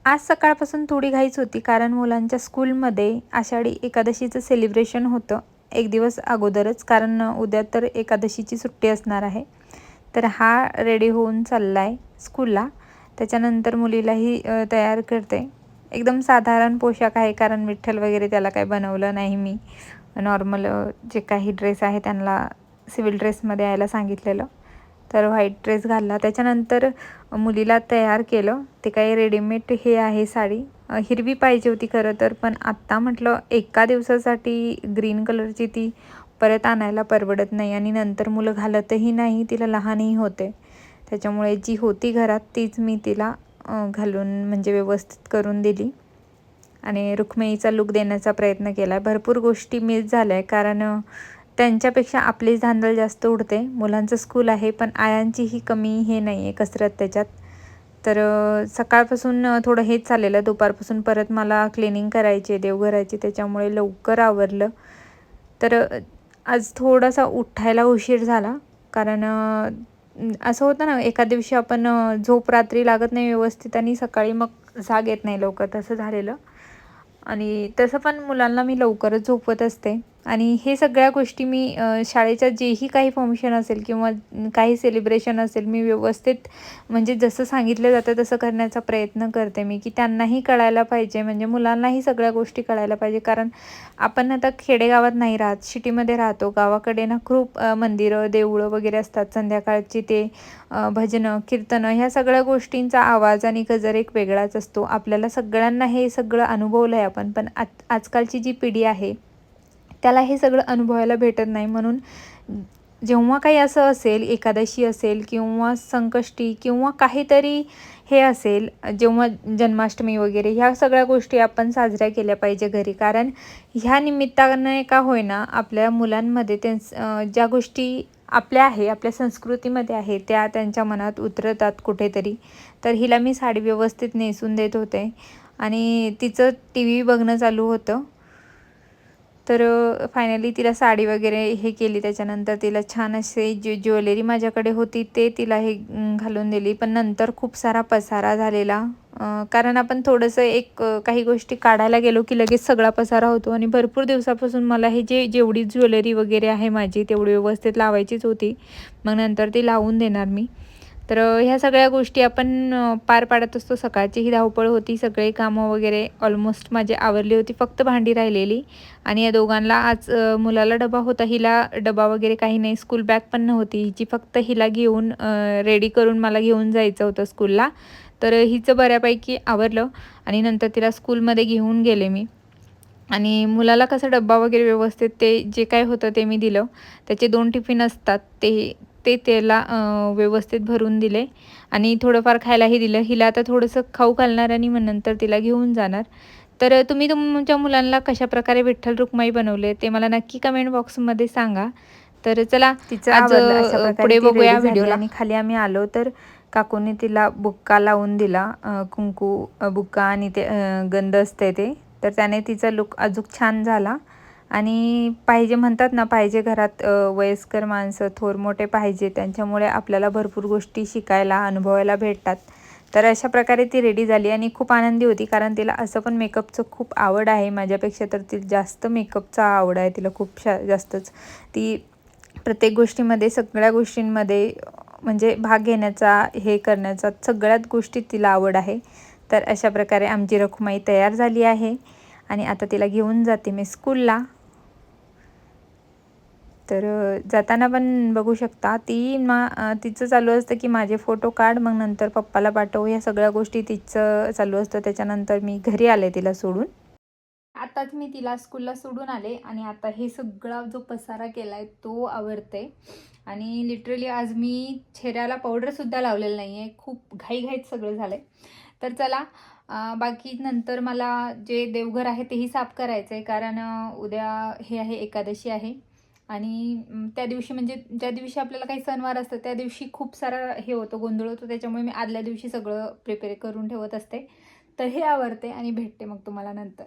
आज सकाळपासून थोडी घाईच होती, कारण मुलांच्या स्कूलमध्ये आषाढी एकादशीचं सेलिब्रेशन होतं एक दिवस अगोदरच, कारण उद्या तर एकादशीची सुट्टी असणार आहे. तर हा रेडी होऊन चालला आहे स्कूलला. त्याच्यानंतर मुलीलाही तयार करते. एकदम साधारण पोशाख आहे, कारण विठ्ठल वगैरे त्याला काही बनवलं नाही मी. नॉर्मल जे काही ड्रेस आहे त्यांना सिव्हिल ड्रेसमध्ये यायला सांगितलेलं. तर व्हाईट ड्रेस घालला. त्याच्यानंतर मुलीला तयार केलं. ते काही रेडीमेड हे आहे साडी. हिरवी पाहिजे होती खरं तर, पण आत्ता म्हटलं एका दिवसासाठी ग्रीन कलरची ती परत आणायला परवडत नाही, आणि नंतर मुलं घालतही नाही, तिला लहानही होते. त्याच्यामुळे जी होती घरात तीच मी तिला घालून म्हणजे व्यवस्थित करून दिली आणि रुक्मिणीचा लूक देण्याचा प्रयत्न केला. भरपूर गोष्टी मिस झाल्या, कारण त्यांच्यापेक्षा आपलीच धांदल जास्त उडते. मुलांचं स्कूल आहे, पण आयांचीही कमी हे नाही आहे कसरत त्याच्यात. तर सकाळपासून थोडं हेच चाललेलं. दुपारपासून परत मला क्लिनिंग करायची, देवघराची, त्याच्यामुळे लवकर आवरलं. तर आज थोडासा उठायला उशीर झाला, कारण असं होतं ना, एका दिवशी आपण झोप रात्री लागत नाही व्यवस्थित आणि सकाळी मग जाग येत नाही लवकर, तसं झालेलं. आणि तसं पण मुलांना मी लवकरच झोपवत असते. आणि हे सगळ्या गोष्टी मी शाळेच्या जेही काही फंक्शन असेल किंवा काही सेलिब्रेशन असेल, मी व्यवस्थित म्हणजे जसं सांगितलं जातं तसं करण्याचा प्रयत्न करते मी, की त्यांनाही कळायला पाहिजे, म्हणजे मुलांनाही सगळ्या गोष्टी कळायला पाहिजे. कारण आपण आता खेडेगावात नाही राहत, सिटीमध्ये राहतो. गावाकडे ना खूप मंदिरं, देऊळं वगैरे असतात. संध्याकाळची ते भजनं, कीर्तनं, ह्या सगळ्या गोष्टींचा आवाज आणि गजर एक वेगळाच असतो. आपल्याला सगळ्यांना हे सगळं अनुभवलं आहे आपण, पण आजकालची जी पिढी आहे त्याला हे सगळं अनुभवायला भेटत नाही. म्हणून जेव्हा काही असं असेल, एकादशी असेल किंवा संकष्टी किंवा काहीतरी हे असेल, जेव्हा जन्माष्टमी वगैरे, ह्या सगळ्या गोष्टी आपण साजऱ्या केल्या पाहिजे घरी. कारण ह्या निमित्ताने का होईना आपल्या मुलांमध्ये ज्या गोष्टी आपल्या आहे, आपल्या संस्कृतीमध्ये आहे, त्या त्यांच्या मनात उतरतात कुठेतरी. तर हिला मी साडी व्यवस्थित नेसून देत होते आणि तिचं टी व्ही बघणं चालू होतं. तर फायनली तिला साडी वगैरे हे केली. त्याच्यानंतर तिला छान असे ज्वेलरी माझ्याकडे होती ते तिला हे घालून दिली. पण नंतर खूप सारा पसारा झालेला, कारण आपण थोडंसं काही गोष्टी काढायला गेलो की लगेच सगळा पसारा होतो. आणि भरपूर दिवसापासून मला हे जेवढी ज्वेलरी वगैरे आहे माझी तेवढी व्यवस्थित लावायचीच होती. मग नंतर ती लावून देणार मी. तर ह्या सगळ्या गोष्टी आपण पार पाडत असतो. सकाळची ही धावपळ होती, सगळे कामं वगैरे ऑलमोस्ट माझी आवरली होती, फक्त भांडी राहिलेली. आणि या दोघांना आज मुलाला डबा होता, हिला डबा वगैरे काही नाही, स्कूल बॅग पण नव्हती हिची, फक्त हिला घेऊन रेडी करून मला घेऊन जायचं होतं स्कूलला. तर हिचं बऱ्यापैकी आवरलं आणि नंतर तिला स्कूलमध्ये घेऊन गेले मी. आणि मुलाला कसं डब्बा वगैरे व्यवस्थित ते जे काय होतं ते मी दिलं. त्याचे 2 टिफिन असतात, ते ते त्याला व्यवस्थित भरून दिले आणि थोडंफार खायलाही दिलं. हिला आता थोडंसं खाऊ घालणार आणि मग नंतर तिला घेऊन जाणार. तर तुम्ही तुमच्या मुलांना कशाप्रकारे विठ्ठल रुक्माई बनवले ते मला नक्की कमेंट बॉक्समध्ये सांगा. तर चला, तिचं आज आवरलं. अशा प्रकारे पुढे ती बघूया रेडी झाली व्हिडिओला. आणि खाली आम्ही आलो तर काकूने तिला बुक्का लावून दिला. कुंकू, बुक्का आणि ते गंध असते ते. तर त्याने तिचा लुक अजूक छान झाला. आणि पाहिजे म्हणतात ना, पाहिजे घरात वयस्कर माणसं, थोर मोठे पाहिजे, त्यांच्यामुळे आपल्याला भरपूर गोष्टी शिकायला, अनुभवायला भेटतात. तर अशा प्रकारे ती रेडी झाली आणि खूप आनंदी होती, कारण तिला असं पण मेकअपचं खूप आवड आहे. माझ्यापेक्षा तर ती जास्त मेकअपचा आवड आहे तिला, खूप जास्तच. ती प्रत्येक गोष्टीमध्ये, सगळ्या गोष्टींमध्ये म्हणजे भाग घेण्याचा, हे करण्याचा, सगळ्यात गोष्टीत तिला आवड आहे. तर अशा प्रकारे आमची रखुमाई तयार झाली आहे आणि आता तिला घेऊन जाते मी स्कूलला. तर जाताना पण बघू शकता तिचं चालू असतं की माझे फोटो काढ, मग नंतर पप्पाला पाठव, ह्या सगळ्या गोष्टी तिचं चालू असतं. त्याच्यानंतर मी घरी आले तिला सोडून. आताच मी तिला स्कूलला सोडून आले आणि आता हे सगळा जो पसारा केला आहे तो आवरते. आणि लिटरली आज मी चेहऱ्याला पावडरसुद्धा लावलेलं नाही आहे, खूप घाईघाईत सगळं झालं आहे. तर चला, बाकी नंतर मला जे देवघर आहे तेही साफ करायचं आहे, कारण उद्या हे आहे, एकादशी आहे. आणि त्या दिवशी म्हणजे ज्या दिवशी आपल्याला काही सणवार असतं त्या दिवशी खूप सारा हे होतो, गोंधळ होतो. त्याच्यामुळे मी आदल्या दिवशी सगळं प्रिपेअर करून ठेवत असते. तर हे आवरते आणि भेटते मग तुम्हाला नंतर.